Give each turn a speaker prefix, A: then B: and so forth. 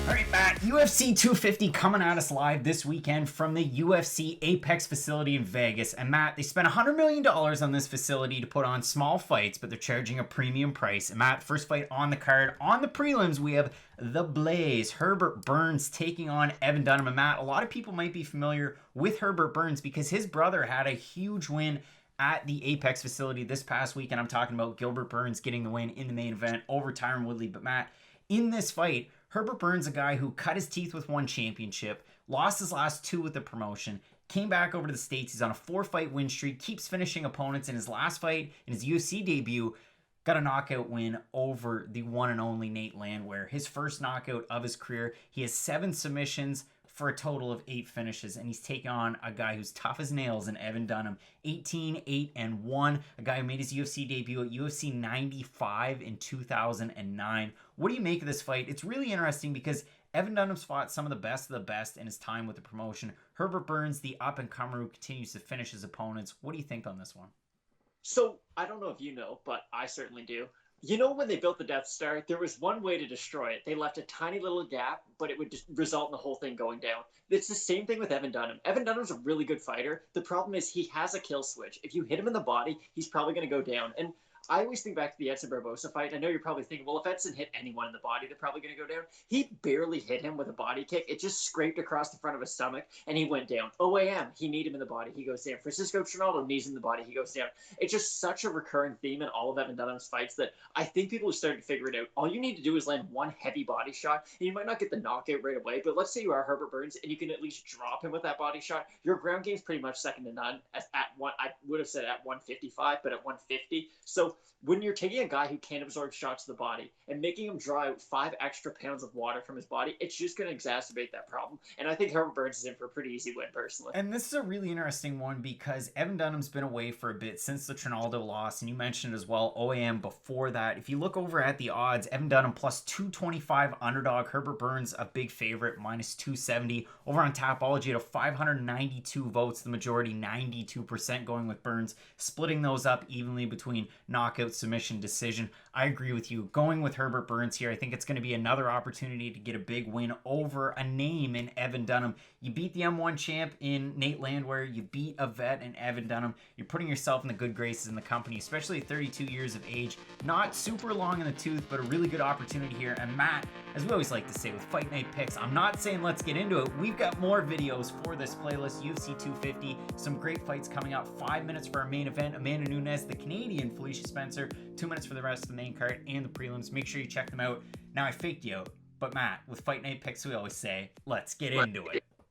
A: All right, Matt, UFC 250 coming at us live this weekend from the UFC Apex facility in Vegas. And Matt, they spent $100 million on this facility to put on small fights, but they're charging a premium price. And Matt, first fight on the card, on the prelims, we have The Blaze, Herbert Burns taking on Evan Dunham. And Matt, a lot of people might be familiar with Herbert Burns because his brother had a huge win at the Apex facility this past week. And I'm talking about Gilbert Burns getting the win in the main event over Tyron Woodley. But Matt, in this fight, Herbert Burns, a guy who cut his teeth with one championship, lost his last two with the promotion, came back over to the States. He's on a 4-fight win streak, keeps finishing opponents. In his last fight, in his UFC debut, got a knockout win over the one and only Nate Landwehr. His first knockout of his career. He has 7 submissions for a total of 8 finishes, and he's taking on a guy who's tough as nails in Evan Dunham. 18-8-1, a guy who made his UFC debut at UFC 95 in 2009. What do you make of this fight? It's really interesting because Evan Dunham's fought some of the best in his time with the promotion. Herbert Burns, the up-and-comer who continues to finish his opponents. What do you think on this one?
B: So, I don't know if you know, but I certainly do. You know, when they built the Death Star, there was one way to destroy it. They left a tiny little gap, but it would just result in the whole thing going down. It's the same thing with Evan Dunham. Evan Dunham's a really good fighter. The problem is he has a kill switch. If you hit him in the body, he's probably going to go down. And I always think back to the Edson Barbosa fight. I know you're probably thinking, well, if Edson hit anyone in the body, they're probably going to go down. He barely hit him with a body kick. It just scraped across the front of his stomach, and he went down. OAM, he kneed him in the body. He goes down. Francisco Trinaldo knees him in the body. He goes down. It's just such a recurring theme in all of Evan Dunham's fights that I think people are starting to figure it out. All you need to do is land one heavy body shot, and you might not get the knockout right away, but let's say you are Herbert Burns, and you can at least drop him with that body shot. Your ground game's pretty much second to none. I would have said at 155, but at 150. So when you're taking a guy who can't absorb shots to the body and making him draw out 5 extra pounds of water from his body, it's just going to exacerbate that problem. And I think Herbert Burns is in for a pretty easy win, personally.
A: And this is a really interesting one because Evan Dunham's been away for a bit since the Trinaldo loss, and you mentioned as well OAM before that. If you look over at the odds, Evan Dunham plus 225 underdog, Herbert Burns a big favorite, minus 270. Over on Tapology at a 592 votes, the majority 92% going with Burns, splitting those up evenly between knockout, submission, decision. I agree with you. Going with Herbert Burns here, I think it's going to be another opportunity to get a big win over a name in Evan Dunham. You beat the M1 champ in Nate Landwehr. You beat a vet in Evan Dunham. You're putting yourself in the good graces in the company, especially at 32 years of age. Not super long in the tooth, but a really good opportunity here. And Matt, as we always like to say with Fight Night Picks, I'm not saying let's get into it. We've got more videos for this playlist, UFC 250. Some great fights coming out. 5 minutes for our main event. Amanda Nunes, the Canadian Felicia Spencer. 2 minutes for the rest of the main card and the prelims. Make sure you check them out. Now, I faked you out, but Matt, with Fight Night Picks, we always say, let's get into it.